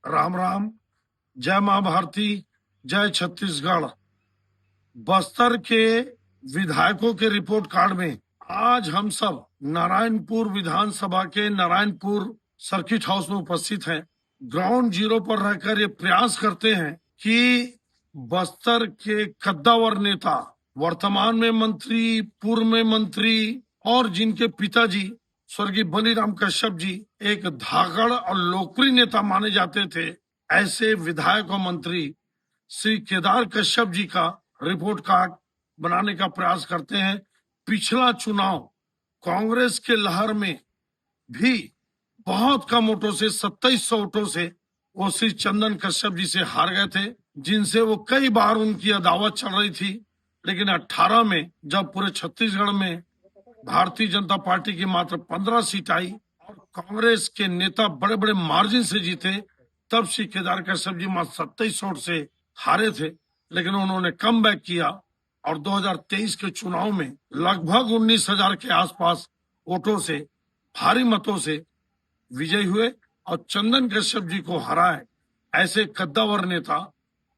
राम राम, जय माँ भारती, जय छत्तीसगढ़। बस्तर के विधायकों के रिपोर्ट कार्ड में आज हम सब नारायणपुर विधानसभा के नारायणपुर सर्किट हाउस में उपस्थित हैं। ग्राउंड जीरो पर रहकर ये प्रयास करते हैं कि बस्तर के कद्दावर नेता, वर्तमान में मंत्री, पूर्व में मंत्री और जिनके पिताजी स्वर्गीय बलीराम कश्यप जी एक धाकड़ और लोकप्रिय नेता माने जाते थे, ऐसे विधायक और मंत्री श्री केदार कश्यप जी का रिपोर्ट कार्ड बनाने का प्रयास करते हैं। पिछला चुनाव कांग्रेस के लहर में भी बहुत कम वोटों से 2700 वोटों से वो श्री चंदन कश्यप जी से हार गए थे, जिनसे वो कई बार उनकी अदावत चल रही थी। लेकिन 18 में जब पूरे छत्तीसगढ़ में भारतीय जनता पार्टी की मात्र 15 सीट आई और कांग्रेस के नेता बड़े बड़े मार्जिन से जीते, तब श्री केदार कश्यप जी मात्र 27 वोट से हारे थे। लेकिन उन्होंने कम बैक किया और 2023 के चुनाव में लगभग 19,000 के आसपास वोटों से, भारी मतों से विजयी हुए और चंदन कश्यप जी को हराए। ऐसे कद्दावर नेता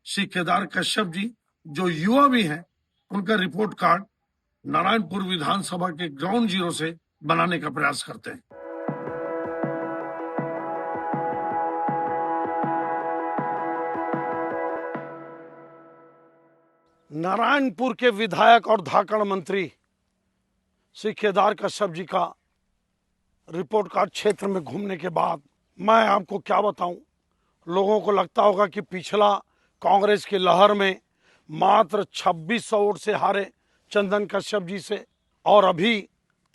श्री केदार कश्यप जी, जो युवा भी हैं, उनका रिपोर्ट कार्ड नारायणपुर विधानसभा के ग्राउंड जीरो से बनाने का प्रयास करते हैं। नारायणपुर के विधायक और धाकड़ मंत्री श्री केदार कश्यप जी का रिपोर्ट कार्ड क्षेत्र में घूमने के बाद मैं आपको क्या बताऊं। लोगों को लगता होगा कि पिछला कांग्रेस की लहर में मात्र 2600 वोट से हारे चंदन कश्यप जी से, और अभी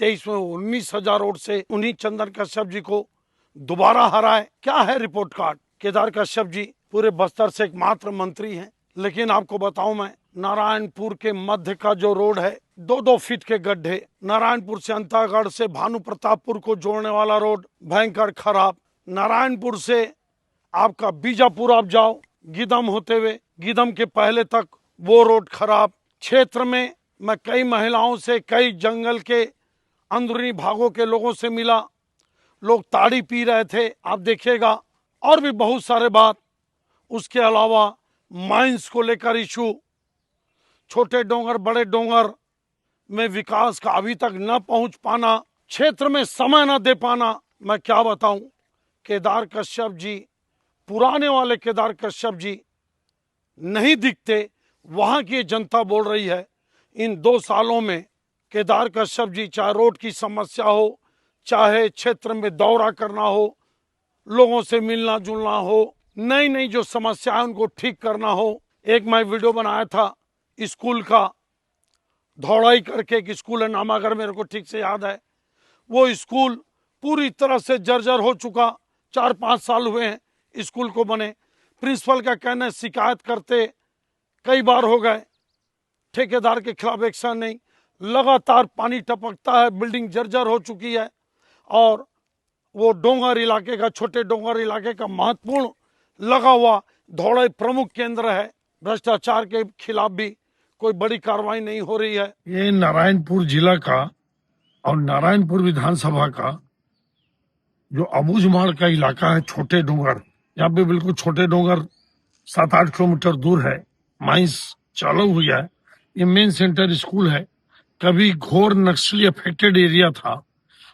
23 में 19,000 वोट से उन्हीं चंदन कश्यप जी को दोबारा हराए। क्या है रिपोर्ट कार्ड? केदार कश्यप जी पूरे बस्तर से एकमात्र मंत्री हैं, लेकिन आपको बताऊं मैं, नारायणपुर के मध्य का जो रोड है, 2-2 फीट के गड्ढे, नारायणपुर से अंतागढ़ से भानु प्रतापपुर को जोड़ने वाला रोड भयंकर खराब। नारायणपुर से आपका बीजापुर आप जाओ गीदम होते हुए, गीदम के पहले तक वो रोड खराब। क्षेत्र में मैं कई महिलाओं से, कई जंगल के अंदरूनी भागों के लोगों से मिला, लोग ताड़ी पी रहे थे, आप देखिएगा, और भी बहुत सारे बात। उसके अलावा माइंस को लेकर इशू, छोटे डोंगर बड़े डोंगर में विकास का अभी तक न पहुंच पाना, क्षेत्र में समय न दे पाना। मैं क्या बताऊं, केदार कश्यप जी, पुराने वाले केदार कश्यप जी नहीं दिखते। वहां की जनता बोल रही है इन 2 सालों में केदार कश्यप जी, चाहे रोड की समस्या हो, चाहे क्षेत्र में दौरा करना हो, लोगों से मिलना जुलना हो, नई नई जो समस्या है उनको ठीक करना हो। एक मैं वीडियो बनाया था स्कूल का, धौड़ाई करके एक स्कूल है नामागर, मेरे को ठीक से याद है। वो स्कूल पूरी तरह से जर्जर हो चुका, 4-5 साल हुए हैं स्कूल को बने। प्रिंसिपल का कहना है शिकायत करते कई बार हो गए, ठेकेदार के खिलाफ एक्शन नहीं, लगातार पानी टपकता है, बिल्डिंग जर्जर हो चुकी है। और वो डोंगर इलाके का, छोटे डोंगर इलाके का महत्वपूर्ण लगा हुआ धौड़ाई प्रमुख केंद्र है। भ्रष्टाचार के खिलाफ भी कोई बड़ी कार्रवाई नहीं हो रही है। ये नारायणपुर जिला का और नारायणपुर विधानसभा का जो अबूझमाड़ का इलाका है, छोटे डोंगर, यहाँ पे बिल्कुल छोटे डोंगर 7-8 किलोमीटर दूर है, माइंस चालू हुई है। ये मेन सेंटर स्कूल है, कभी घोर नक्सली अफेक्टेड एरिया था।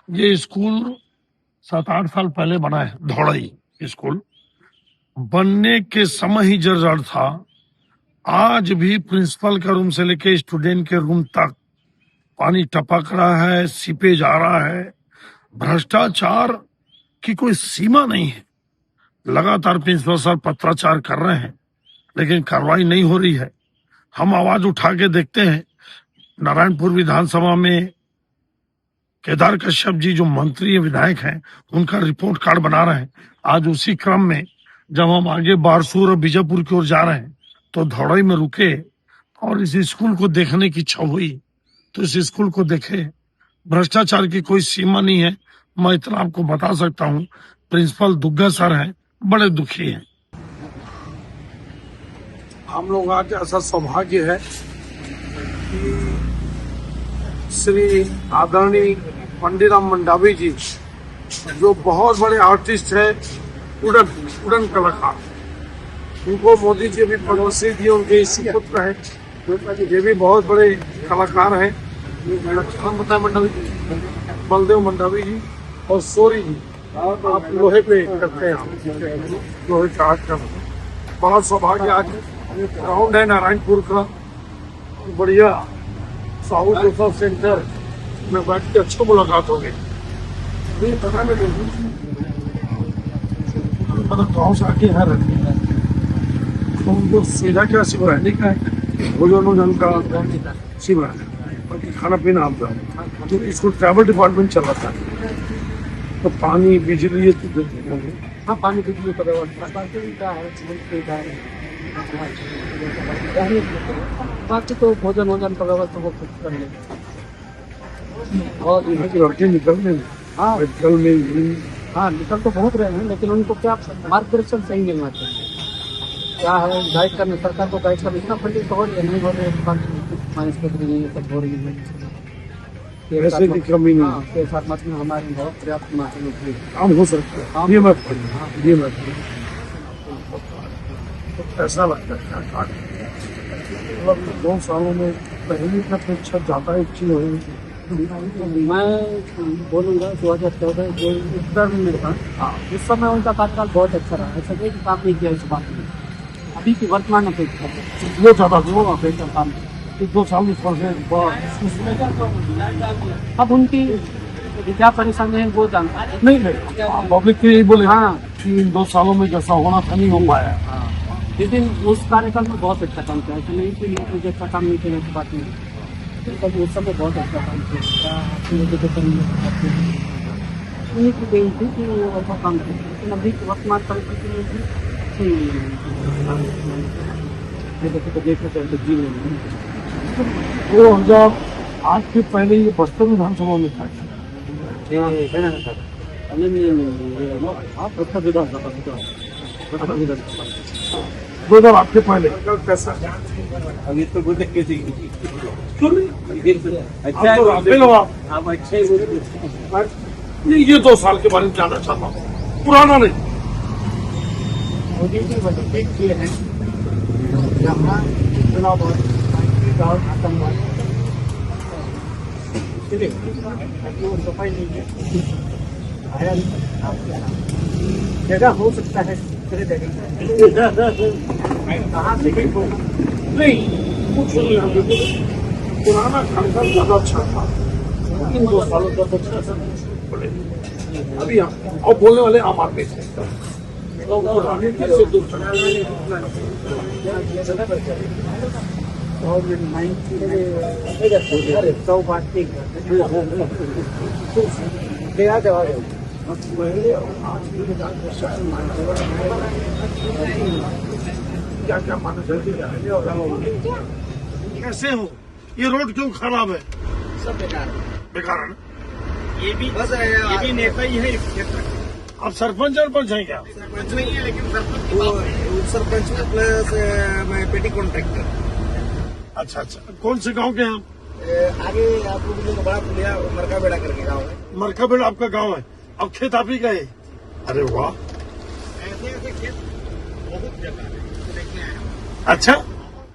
ये स्कूल 7-8 साल पहले बना है। धौड़ाई स्कूल बनने के समय ही जर्जर था। आज भी प्रिंसिपल का रूम से लेके स्टूडेंट के रूम तक पानी टपक रहा है, सीपेज आ रहा है। भ्रष्टाचार की कोई सीमा नहीं है। लगातार प्रिंसिपल सर पत्राचार कर रहे हैं, लेकिन कार्रवाई नहीं हो रही है। हम आवाज उठा के देखते हैं। नारायणपुर विधानसभा में केदार कश्यप जी जो मंत्री विधायक हैं, उनका रिपोर्ट कार्ड बना रहे हैं। आज उसी क्रम में जब हम आगे बारसूर और बीजापुर की ओर जा रहे हैं, तो धौड़ाई में रुके और इस स्कूल को देखने की इच्छा हुई, तो इस स्कूल को देखे। भ्रष्टाचार की कोई सीमा नहीं है। मैं इतना आपको बता सकता हूँ, प्रिंसिपल दुग्गा सर हैं, बड़े दुखी हैं। हम लोग आज ऐसा सौभाग्य है कि श्री आदरणीय पंडितराम मंडावी जी, जो बहुत बड़े आर्टिस्ट हैं, उड़न कलाकार, उनको मोदी जी भी पद्मश्री दिए, उनके इसी पुत्र है। ये भी बहुत बड़े कलाकार हैं, लक्ष्मण मंडवी, बलदेव मंडवी जी और सोरी जी। आप लोहे पे करते हैं, लोहे का आर्ट कर, बहुत सौभाग्य। आज ग्राउंड है नारायणपुर का, बढ़िया साउथ रिसर्च सेंटर में बैठ के अच्छी मुलाकात हो गई। मतलब गाँव से आके यहाँ रहते हैं तो उनको सुविधा क्या, सिर्फ रहने का है, भोजन वोजन का सिर्फ रहने, बाकी खाना पीना आपका। तो इसको ट्रैवल डिपार्टमेंट चलाता है, तो पानी बिजली ये तो देते होंगे। हाँ, पानी बिजली का बाकी तो भोजन वोजन का व्यवस्था वो खुद कर लेते। और यहाँ के लड़के निकल रहे हैं, हाँ मेडिकल में, हाँ निकल तो बहुत रहे हैं, लेकिन उनको क्या मार्गदर्शन सही मिलना चाहिए। क्या है गाइड करना, सरकार को गाइड करना, इतना फंडिंग तो हो रही है, नहीं हो रही है, माइनस सब हो रही है, पैसे की कमी नहीं, पैसा मत में हमारी बहुत पर्याप्त मात्रा में काम हो सकता है। ये मत ये मत ऐसा लगता है, मतलब 2 सालों में पहले की अपेक्षा ज़्यादा अच्छी हो रही है। मैं बोलूँगा 2014 जो उत्तर में था, उस समय उनका कार्यकाल बहुत अच्छा रहा, ऐसा कोई काम नहीं किया इस बात में। अभी की वर्तमान अपेक्षा वो ज़्यादा वो अपेक्षा काम 2 साल अब उनकी क्या परेशानी है वो जानता नहीं है, पब्लिक के यही बोले हाँ कि इन 2 सालों में जैसा होना था नहीं हो पाया। लेकिन उस कार्यकाल में बहुत अच्छा काम किया, ऐसा नहीं कि मुझे अच्छा काम नहीं किया, इस बात में उस समय बहुत अच्छा काम किया। बेनती कि वो अच्छा काम किया, लेकिन अभी वर्तमान परिस्थिति में देखना चाहिए जीवन में 2008 के पहले ये बस्तर विधानसभा में था। दो आपके पहले कैसा अभी तो बोलते कैसी अच्छा आप अच्छे ये 2 साल के बारे में जानना चाहता हूँ, पुराना नहीं। जगह हो सकता है नहीं, कुछ पुराना खानदान ज्यादा अच्छा था, इन 2 सालों तक अच्छा अभी और बोलने वाले आम आदमी थे। क्या क्या माना कैसे हो, ये रोड क्यों खराब है? सब बेकार है ना? ये भी नेता ही है इस क्षेत्र। आप सरपंच हैं क्या? सरपंच नहीं है, लेकिन सरपंच प्लस मैं पेटी कॉन्ट्रैक्टर। अच्छा, कौन से गांव के हैं आप? आगे आपको तो बड़ा पुलिया मरकाबेड़ा करके गाँव है। मरकाबेड़ा आपका गाँव है, अब खेत आप ही गए? अरे वाह, ऐसे खेत बहुत जगह है देखने आया। अच्छा,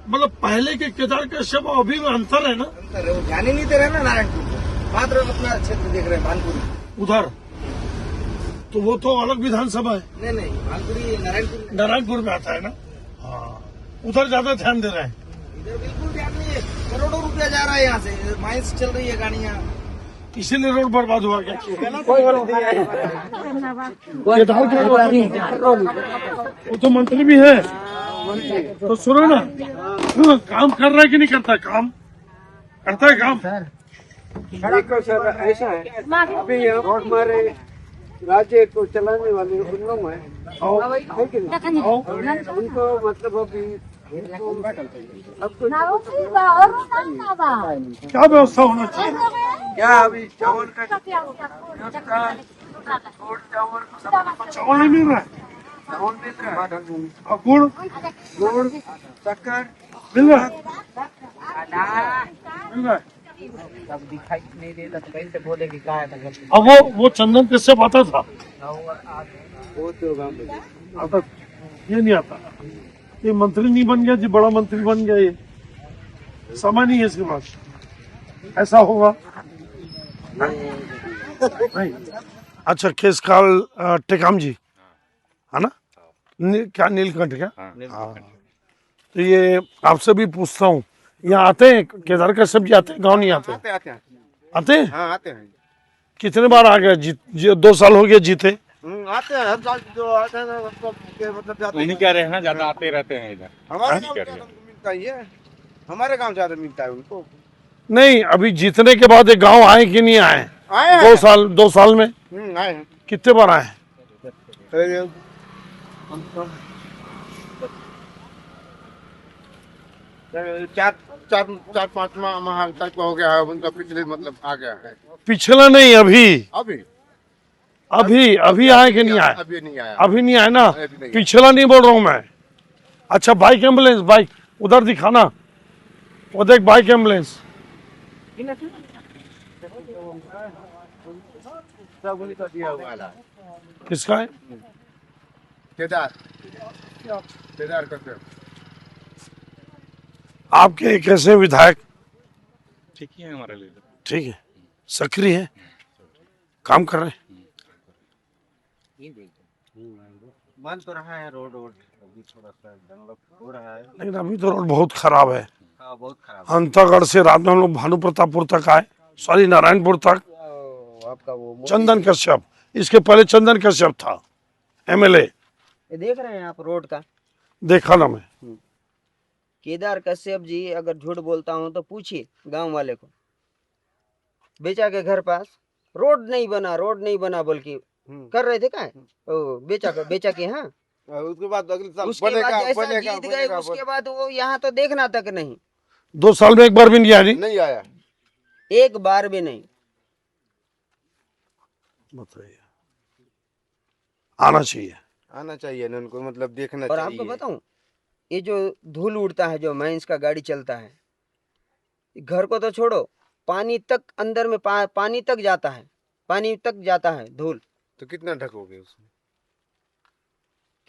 मतलब पहले के केदार कश्यप अभी में अंतर है ना? अंतर है, वो जाने नहीं दे रहे ना नारायणपुर को, मात्र अपना क्षेत्र देख रहे हैं भानपुरी उधर, तो वो तो अलग विधानसभा है। नहीं भानपुरी नारायणपुर में आता है ना। हाँ, उधर ज्यादा ध्यान दे रहे हैं। इधर बिल्कुल ध्यान नहीं है, करोड़ों रुपया जा रहा है यहाँ से, माइंस चल रही है गाड़ियाँ, इसीलिए रोड बर्बाद हुआ क्या? वो तो मंत्री भी है, तो सुनो ना, काम कर रहा है कि नहीं करता? काम करता है काम। देखो सर, ऐसा है अभी हमारे राज्य को चलाने वाले उन लोग हैं, उनको मतलब अभी क्या व्यवस्था होना चाहिए? क्या अभी चावल का चावल नहीं मिल रहा है? चावल मिल रहा है और गुड़ शक्कर मिल रहा है। अब दिखाई नहीं देता तो कैसे बोले कि क्या है? अब वो चंदन किससे पाता था? आता ये नहीं आता, ये मंत्री नहीं बन गया जी, बड़ा मंत्री बन गया, ये समय नहीं है इसके पास, ऐसा होगा नहीं। अच्छा केसकाल टेकाम जी है ना, क्या नीलकंठ क्या? हाँ। तो ये आपसे भी पूछता हूँ, यहाँ आते हैं केदार का सब्जी आते हैं, गाँव नहीं आते? आते आते हैं। आते हैं? हाँ आते हैं। कितने बार आ गए? 2 साल हो गए जीते। आते हैं हर साल जो आते हैं ना, मतलब जाते नहीं कह रहे हैं ना, ज्यादा आते रहते हैं इधर। हमारे गाँव से मिलता ही है, हमारे गाँव ज्यादा मिलता है उनको। नहीं अभी जीतने के बाद एक गांव आए कि नहीं आए? आए हैं। 2 साल में आए हैं। कितने बार आए? चार पाँच माह तक हो गया है उनका, पिछले मतलब आ गया है। पिछला नहीं, अभी अभी अभी आए कि नहीं आए? अभी नहीं आया। अभी नहीं आए ना, अभी नहीं आया। पिछला नहीं बोल रहा हूँ मैं। अच्छा बाइक एम्बुलेंस, बाइक उधर दिखाना, वो देख बाइक एम्बुलेंस। किसका है? केदार करते हैं। आपके कैसे विधायक? ठीक ही है हमारे लिए। ठीक है, सक्रिय है, काम कर रहे हैं। बन तो रहा है रोड अभी थोड़ा सा डेवलप हो रहा है, लेकिन अभी तो रोड बहुत खराब है। हाँ बहुत खराब। अंतागढ़ से रात में हम लोग भानु प्रतापपुर तक आए, सॉरी नारायणपुर तक। आपका वो चंदन कश्यप, इसके पहले चंदन कश्यप था एमएलए। ये देख रहे हैं आप रोड का? देखा ना मैं। केदार कश्यप जी, अगर झूठ बोलता हूँ तो पूछिए गांव वाले को। बेचा के घर पास रोड नहीं बना बोल के कर रहे थे, क्या ओ बेचा के। हाँ उसके बाद अगले साल उसके बाद बनेगा जैसा बनेगा जीत गए उसके बाद वो यहाँ तो देखना तक नहीं, 2 साल में एक बार भी नहीं आई। नहीं आया। एक बार भी नहीं। बताइए, आना चाहिए। आना चाहिए ना उनको, मतलब देखना और चाहिए। आपको बताऊं, ये जो धूल उड़ता है, जो माइंस का गाड़ी चलता है, घर को तो छोड़ो, पानी तक अंदर में पानी तक जाता है धूल। तो कितना ढकोगे उसमें?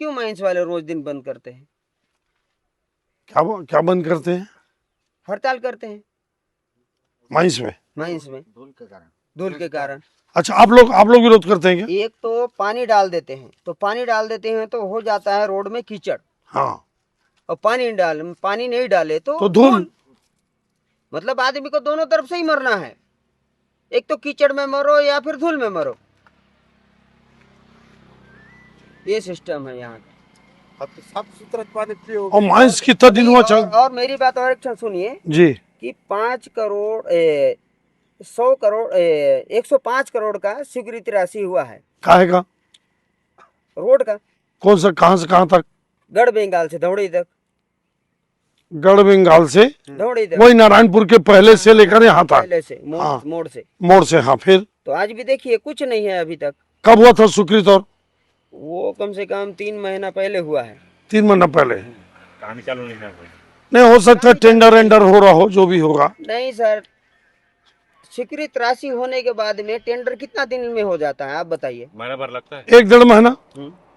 क्यों माइंस वाले रोज दिन बंद करते हैं? क्या बंद करते हैं? हड़ताल करते हैं माइंस में धूल के कारण। अच्छा आप लोग विरोध करते हैं क्या? एक तो पानी डाल देते हैं तो हो जाता है रोड में कीचड़, हाँ, और पानी नहीं डाले तो धूल। मतलब आदमी को दोनों तरफ से ही मरना है, एक तो कीचड़ में मरो या फिर धूल में मरो। ये सिस्टम है यहाँ का। अब तो साफ सुथरा पानी पियो। और माइंस कितना दिन हुआ चल? और मेरी बात और एक क्षण सुनिए जी, कि 5 करोड़ 100 करोड़ 105 करोड़ का स्वीकृति राशि हुआ है काहे का? रोड का। कौन सा, कहाँ से कहाँ तक? गढ़ बेंगाल से धौड़ी तक। गढ़ बेंगाल से धौड़ी तक, वही नारायणपुर के पहले से लेकर यहाँ तक, पहले से हाँ। मोड़ से। हाँ, फिर तो आज भी देखिए कुछ नहीं है अभी तक। कब हुआ था स्वीकृत? और वो कम से कम 3 महीना पहले हुआ है। 3 महीना पहले? कहानी चालू नहीं है कोई। नहीं हो सकता टेंडर हो रहा हो, जो भी होगा। नहीं सर, स्वीकृत राशि होने के बाद में टेंडर कितना दिन में हो जाता है आप बताइए? महीना भर लगता है। 1-1.5 महीना,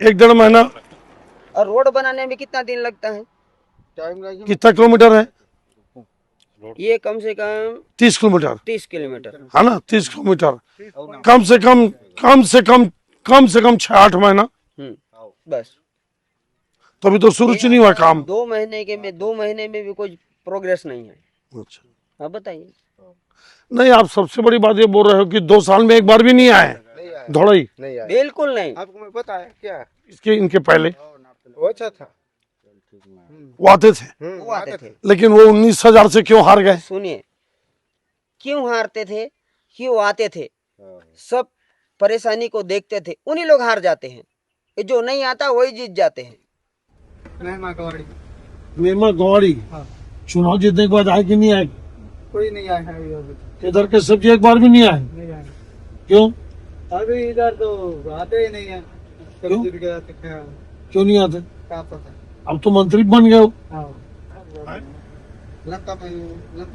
1-1.5 महीना। और रोड बनाने में कितना दिन लगता है? टाइम लगेगा। कितना किलोमीटर है? ये कम से कम 30 किलोमीटर 30 किलोमीटर है ना, 30 किलोमीटर। कम से कम 6-8 महीना, बस। तो अभी तो शुरू नहीं हुआ काम। 2 महीने में भी कोई प्रोग्रेस नहीं है। अच्छा, आप बताइए। नहीं आप सबसे बड़ी बात ये बोल रहे हो कि 2 साल में एक बार भी नहीं आए धौड़ई? नहीं आया। बिल्कुल नहीं। आपको मैं पता है क्या? इनके पहले वो अच्छा था। वो आते थे, वो आते थे। लेकिन वो 19,000 से क्यों हार गए? सुनिए, क्यों हारते थे, क्यों आते थे, सब परेशानी को देखते थे, उन्हीं लोग हार जाते हैं। ये जो नहीं आता वही जीत जाते हैं। निर्मल गौड़ी चुनाव जीतने के बाद आए कि नहीं आए? कोई नहीं आया है अभी। इधर के सब्जी एक बार भी नहीं आए? नहीं आया क्यों? अभी इधर तो आते ही नहीं है। क्यों? कभी गया तो क्या क्यों नहीं आते? क्या पता। अब तो मंत्री बन गए हो। हाँ, लंका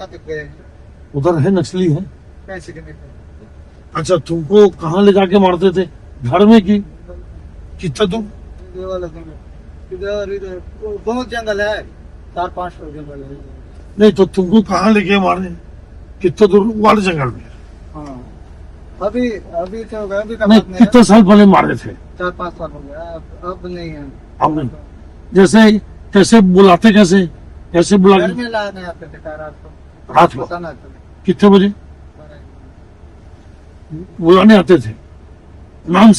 तक गए हैं। उधर है नक्सली है। कैसे के नहीं। अच्छा तुमको कहाँ ले जाके मारते थे? घर में की? कितना दूर? ये वाला जंगल इधर इधर बहुत जंगल है, 4-5 जंगल है। नहीं तो तुमको कहाँ लेके मारे? कितना दूर वाले जंगल में? हाँ अभी अभी तो अभी का नहीं, बात नहीं है, कितने साल पहले मारे थे? 4-5 साल हो गया, अब नहीं है। अब नहीं। जैसे कैसे बुलाते, कैसे कैसे बुला? घर में लाने आते थे रात को, रात को पता ना चले। कितने बजे बुलाने आते थे? नाम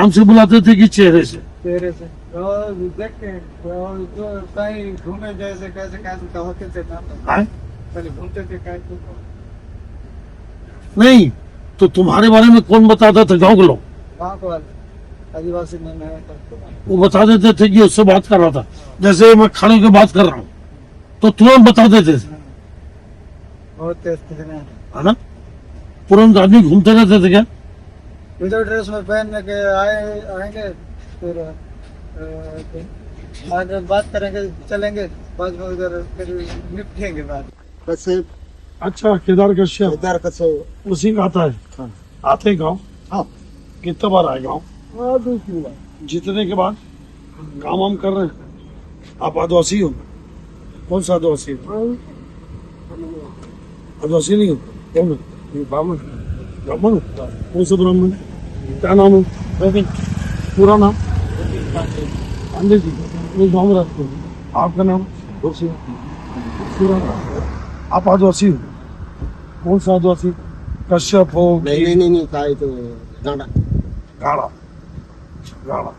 से बुलाते थे कि चेहरे से? चेहरे से और देखते हैं, और जो कहीं घूमे जैसे कैसे कैसे होते थे ना, आए? पहले घूमते थे कैसे। नहीं तो तुम्हारे बारे में कौन बताता था? गाँव के लोग, गाँव को वाले आदिवासी में है तो वो बता देते थे कि उससे बात कर रहा था। जैसे मैं खड़े होकर बात कर रहा हूँ तो तुरंत बता देते थे, बहुत तेज थे ना। है ना? तुरंत आदमी घूमते रहते थे क्या? इधर ड्रेस में पहन के आएंगे, फिर आज बात करेंगे, चलेंगे, बाद में उधर फिर निपटेंगे बात। कैसे अच्छा, केदार कश्यप इधर कैसे? उसी का आता है। हाँ। आते हैं गाँव? हाँ कितना बार आए गाँव? दूसरी बात जीतने के बाद काम वाम कर रहे हैं? आप आदिवासी हो? कौन सा आदिवासी हो? आदिवासी नहीं हो? कौन है? ब्राह्मण। ब्राह्मण हो? कौन सा ब्राह्मण? क्या नाम है? गोविंद। पूरा नाम? पांडे जी। वो गाँव में रहते हो? आपका नाम? पूरा नाम? आप आदिवासी हो? कौन सा आदिवासी? कश्यप हो? नहीं खाए तो गाड़ा। गाड़ा। गाड़ा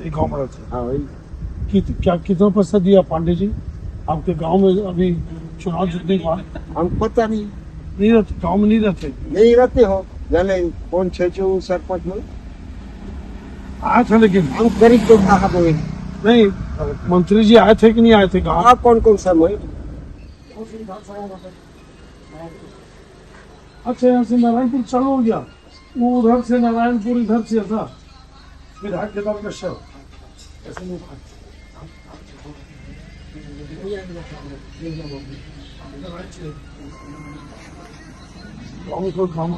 एक गाँव में रहते हैं। हाँ वही। क्या कितना पैसा दिया पांडे जी आपके गांव में अभी चुनाव जीतने के बाद? हम पता नहीं रहते गांव में? नहीं रहते? नहीं रहते हो, जाने कौन छे सरपंच में आए थे लेकिन हम गरीब तो कहा बोले। नहीं, मंत्री जी आए थे कि नहीं आए थे गाँव? आप कौन सर मोई? अच्छा, यहाँ से नारायणपुर चालू हो गया, वो उधर से नारायणपुर इधर से था विधायक केदार कश्यप। ऐसे नहीं था। गाँव में कोई काम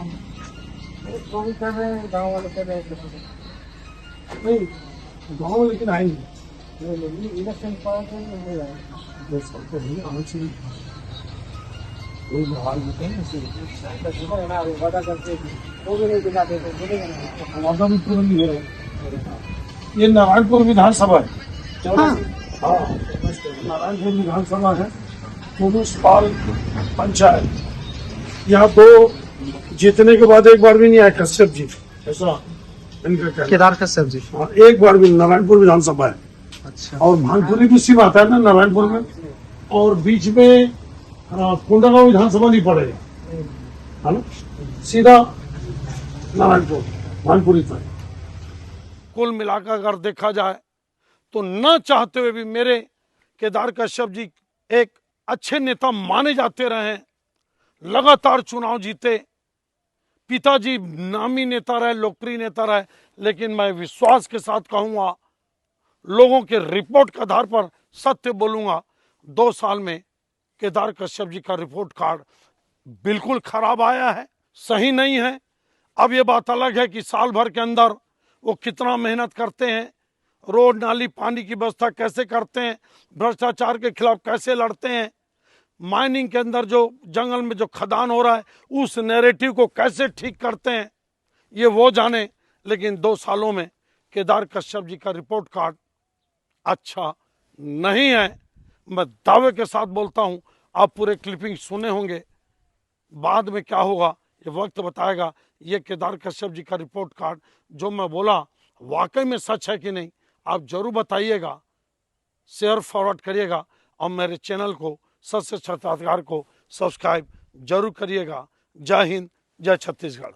कर रहे हैं, गाँव वाले कर रहे हैं। नहीं, गाँव में लेकिन आए नहीं। इलेक्शन पास नहीं आए। 10 साल पहले आना चाहिए। कोई बहाल होते हैं ऐसे। वादा करते वो भी नहीं दिखाते थे, बोलेंगे नहीं। वादा भी पूरा नहीं हो रहा। ये नारायणपुर विधानसभा है। हाँ हाँ, नारायणपुर विधानसभा है, पुरुष पाल पंचायत। यहाँ तो जीतने के बाद एक बार भी नहीं आए कश्यप जी, ऐसा इनका कहना। केदार कश्यप जी। हाँ, एक बार भी। नारायणपुर विधानसभा है। अच्छा। और भानपुरी भी सीमा आता है ना नारायणपुर में, और बीच में कोंडागांव विधानसभा नहीं पड़ेगा, है ना? सीधा नारायणपुर भानपुरी तक। कुल मिलाकर अगर देखा जाए तो न चाहते हुए भी मेरे केदार कश्यप जी एक अच्छे नेता माने जाते रहे, लगातार चुनाव जीते, पिताजी नामी नेता रहे, लोकप्रिय नेता रहे। लेकिन मैं विश्वास के साथ कहूंगा, लोगों के रिपोर्ट के आधार पर सत्य बोलूंगा, 2 साल में केदार कश्यप जी का रिपोर्ट कार्ड बिल्कुल खराब आया है, सही नहीं है। अब ये बात अलग है कि साल भर के अंदर वो कितना मेहनत करते हैं, रोड नाली पानी की व्यवस्था कैसे करते हैं, भ्रष्टाचार के खिलाफ कैसे लड़ते हैं, माइनिंग के अंदर जो जंगल में जो खदान हो रहा है उस नैरेटिव को कैसे ठीक करते हैं, ये वो जाने। लेकिन 2 सालों में केदार कश्यप जी का रिपोर्ट कार्ड अच्छा नहीं है। मैं दावे के साथ बोलता हूं, आप पूरे क्लिपिंग सुने होंगे, बाद में क्या होगा ये वक्त बताएगा। ये केदार कश्यप जी का रिपोर्ट कार्ड जो मैं बोला वाकई में सच है कि नहीं, आप जरूर बताइएगा, शेयर फॉरवर्ड करिएगा और मेरे चैनल को सत्य साक्षात्कार को सब्सक्राइब जरूर करिएगा। जय हिंद, जय छत्तीसगढ़।